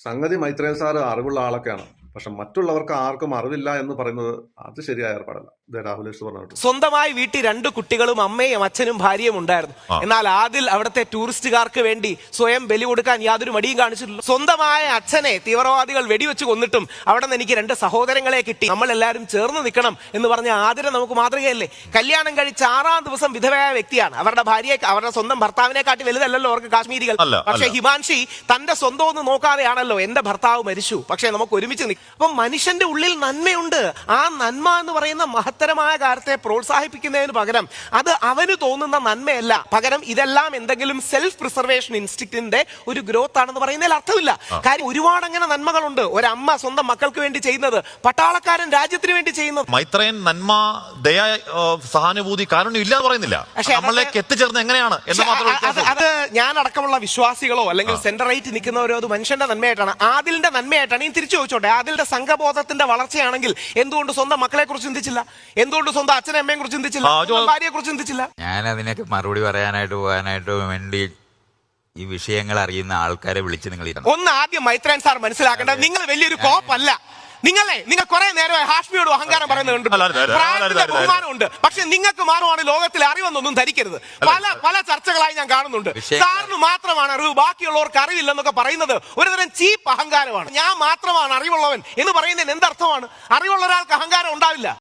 സംഗതി മൈത്രേയൻ സാറ് അറിവുള്ള ആളൊക്കെയാണ്. പക്ഷെ മറ്റുള്ളവർക്ക് ആർക്കും അറിവില്ല എന്ന് പറയുന്നത് അത് ശരിയായ ഏർപ്പാടല്ല. ഇത് രാഹുലേഷ് പറഞ്ഞു. സ്വന്തമായി വീട്ടിൽ 2 കുട്ടികളും അമ്മയും അച്ഛനും ഭാര്യയും ഉണ്ടായിരുന്നു. എന്നാൽ ആദിൽ അവിടുത്തെ ടൂറിസ്റ്റുകാർക്ക് വേണ്ടി സ്വയം ബലി കൊടുക്കാൻ യാതൊരു മടിയും കാണിച്ചിട്ടില്ല. സ്വന്തമായ അച്ഛനെ തീവ്രവാദികൾ വെടിവെച്ച് കൊന്നിട്ടും അവിടെ നിന്ന് എനിക്ക് 2 സഹോദരങ്ങളെ കിട്ടി, നമ്മൾ എല്ലാവരും ചേർന്ന് നിൽക്കണം എന്ന് പറഞ്ഞ ആതിര നമുക്ക് മാതൃകയല്ലേ. കല്യാണം കഴിച്ച 6-ാം ദിവസം വിധവയായ വ്യക്തിയാണ്. അവരുടെ ഭാര്യയെ, അവരുടെ സ്വന്തം ഭർത്താവിനെ കാട്ടി വലുതല്ലല്ലോ അവർക്ക് കാശ്മീരികൾ. പക്ഷെ ഹിമാൻഷി തന്റെ സ്വന്തം ഒന്നും നോക്കാതെയാണല്ലോ എന്റെ ഭർത്താവ് മരിച്ചു, പക്ഷെ നമുക്ക് ഒരുമിച്ച് നിൽക്കാം. അപ്പം മനുഷ്യന്റെ ഉള്ളിൽ നന്മയുണ്ട്. ആ നന്മ എന്ന് പറയുന്ന മഹത്തരമായ കാര്യത്തെ പ്രോത്സാഹിപ്പിക്കുന്നതിന് പകരം അത് അവന് തോന്നുന്ന നന്മയല്ല, പകരം ഇതെല്ലാം എന്തെങ്കിലും സെൽഫ് പ്രിസർവേഷൻ ഇൻസ്റ്റിക്റ്റിന്റെ ഒരു ഗ്രോത്ത് ആണെന്ന് പറയുന്നതിൽ അർത്ഥമില്ല. കാര്യം ഒരുപാട് അങ്ങനെ നന്മകളുണ്ട്. ഒരമ്മ സ്വന്തം മക്കൾക്ക് വേണ്ടി ചെയ്യുന്നത്, പട്ടാളക്കാരൻ രാജ്യത്തിന് വേണ്ടി ചെയ്യുന്നത്. മൈത്രേയൻ നന്മ, ദയ, സഹാനുഭൂതി, കാരുണ്യം ഇല്ലാന്ന് പറയുന്നില്ല. നമ്മളിലേക്ക് എത്തിച്ചേർന്ന് എങ്ങനെയാണ് എന്ന് മാത്രം. അത് ഞാൻ അടക്കമുള്ള വിശ്വാസികളോ അല്ലെങ്കിൽ സെന്ററൈറ്റ് നിൽക്കുന്നവരോ അത് മനുഷ്യന്റെ നന്മയായിട്ടാണ്, ആദിലിന്റെ നന്മയായിട്ടാണ്. ഇനി തിരിച്ചു ചോദിച്ചോട്ടെ, ആദിലിന്റെ സംഘബോധത്തിന്റെ വളർച്ചയാണെങ്കിൽ എന്തുകൊണ്ട് സ്വന്തം മക്കളെ കുറിച്ച് ചിന്തിച്ചില്ല? എന്തുകൊണ്ട് സ്വന്തം അച്ഛനും അമ്മയെ കുറിച്ച് ചിന്തിച്ചില്ല? ഭാര്യയെ കുറിച്ച് ചിന്തിച്ചില്ല? ഞാൻ അതിനൊക്കെ മറുപടി പോകാനായിട്ട് വേണ്ടി ഈ വിഷയങ്ങൾ അറിയുന്ന ആൾക്കാരെ വിളിച്ച് നിങ്ങൾ ഒന്ന് ആദ്യം മൈത്രേയൻ സാർ മനസ്സിലാക്കേണ്ടത്, നിങ്ങൾ വലിയൊരു കോപ്പല്ല. നിങ്ങൾ കുറെ നേരമായി ഹാഷ്മിയോട് അഹങ്കാരം പറയുന്നുണ്ട്, ബഹുമാനമുണ്ട്. പക്ഷെ നിങ്ങൾക്ക് മാറുവാണ് ലോകത്തിലെ അറിവെന്നൊന്നും ധരിക്കരുത്. പല ചർച്ചകളായി ഞാൻ കാണുന്നുണ്ട്. സാറിന് മാത്രമാണ് അറിവ്, ബാക്കിയുള്ളവർക്ക് അറിവില്ലെന്നൊക്കെ പറയുന്നത് ഒരുതരം ചീപ്പ് അഹങ്കാരമാണ്. ഞാൻ മാത്രമാണ് അറിവുള്ളവൻ എന്ന് പറയുന്നതിന് എന്തർത്ഥമാണ്? അറിവുള്ള ഒരാൾക്ക് അഹങ്കാരം ഉണ്ടാവില്ല.